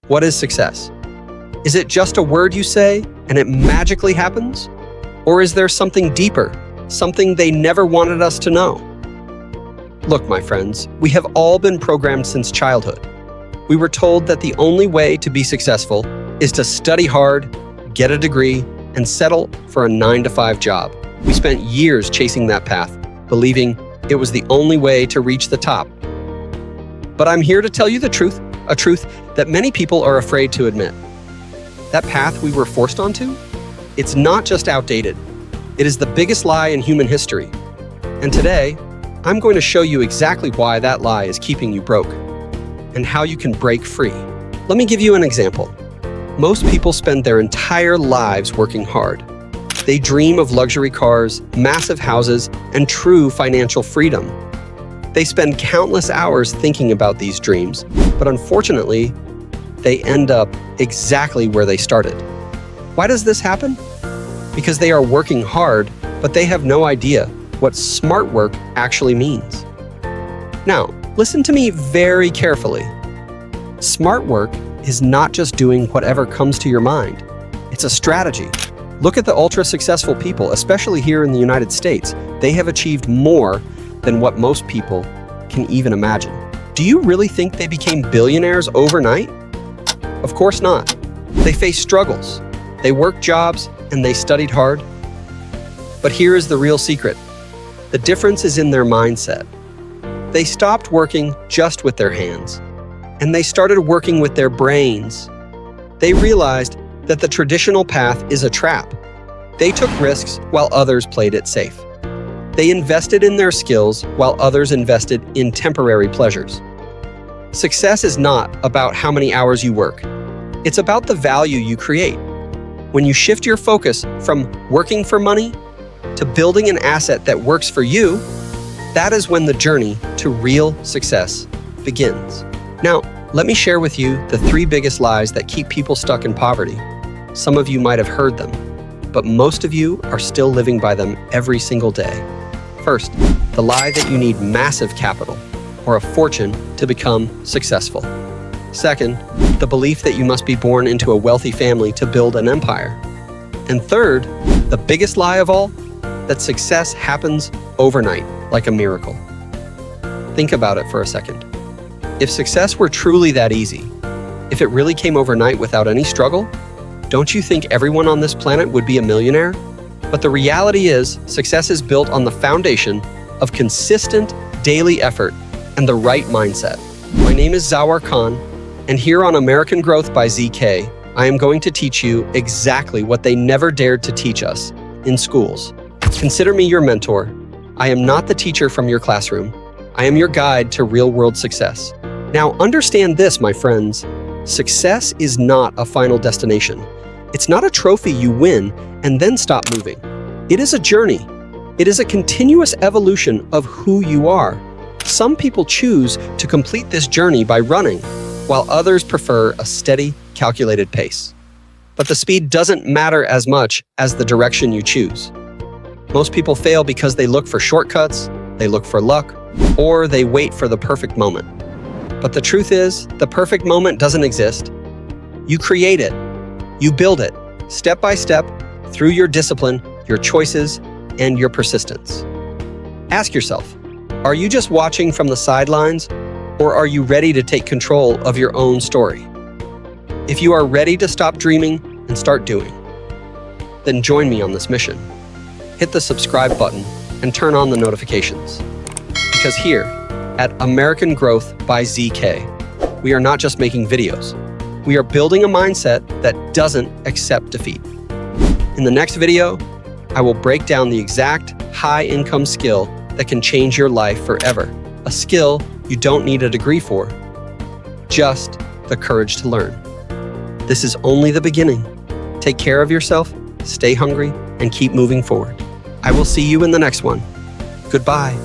What is success? Is it just a word you say and it magically happens? Or is there something deeper, something they never wanted us to know? Look, my friends, we have all been programmed since childhood. We were told that the only way to be successful is to study hard, get a degree, and settle for a 9-to-5 job. We spent years chasing that path, believing it was the only way to reach the top. But I'm here to tell you the truth, a truth that many people are afraid to admit. That path we were forced onto, it's not just outdated. It is the biggest lie in human history. And today, I'm going to show you exactly why that lie is keeping you broke and how you can break free. Let me give you an example. Most people spend their entire lives working hard. They dream of luxury cars, massive houses, and true financial freedom. They spend countless hours thinking about these dreams, but unfortunately, they end up exactly where they started. Why does this happen? Because they are working hard, but they have no idea what smart work actually means. Now, listen to me very carefully. Smart work is not just doing whatever comes to your mind. It's a strategy. Look at the ultra-successful people, especially here in the United States. They have achieved more than what most people can even imagine. Do you really think they became billionaires overnight? Of course not. They faced struggles. They worked jobs and they studied hard. But here is the real secret. The difference is in their mindset. They stopped working just with their hands, and they started working with their brains. They realized that the traditional path is a trap. They took risks while others played it safe. They invested in their skills while others invested in temporary pleasures. Success is not about how many hours you work. It's about the value you create. When you shift your focus from working for money to building an asset that works for you, that is when the journey to real success begins. Now, let me share with you the 3 biggest lies that keep people stuck in poverty. Some of you might have heard them, but most of you are still living by them every single day. First, the lie that you need massive capital or a fortune to become successful. Second, the belief that you must be born into a wealthy family to build an empire. And third, the biggest lie of all, that success happens overnight, like a miracle. Think about it for a second. If success were truly that easy, if it really came overnight without any struggle, don't you think everyone on this planet would be a millionaire? But the reality is, success is built on the foundation of consistent daily effort and the right mindset. My name is Zawar Khan, and here on American Growth by ZK, I am going to teach you exactly what they never dared to teach us in schools. Consider me your mentor. I am not the teacher from your classroom. I am your guide to real-world success. Now, understand this, my friends. Success is not a final destination. It's not a trophy you win and then stop moving. It is a journey. It is a continuous evolution of who you are. Some people choose to complete this journey by running, while others prefer a steady, calculated pace. But the speed doesn't matter as much as the direction you choose. Most people fail because they look for shortcuts, they look for luck, or they wait for the perfect moment. But the truth is, the perfect moment doesn't exist. You create it. You build it, step by step, through your discipline, your choices, and your persistence. Ask yourself, are you just watching from the sidelines, or are you ready to take control of your own story? If you are ready to stop dreaming and start doing, then join me on this mission. Hit the subscribe button and turn on the notifications. Because here, at American Growth by ZK, we are not just making videos. We are building a mindset that doesn't accept defeat. In the next video, I will break down the exact high-income skill that can change your life forever. A skill you don't need a degree for, just the courage to learn. This is only the beginning. Take care of yourself, stay hungry, and keep moving forward. I will see you in the next one. Goodbye.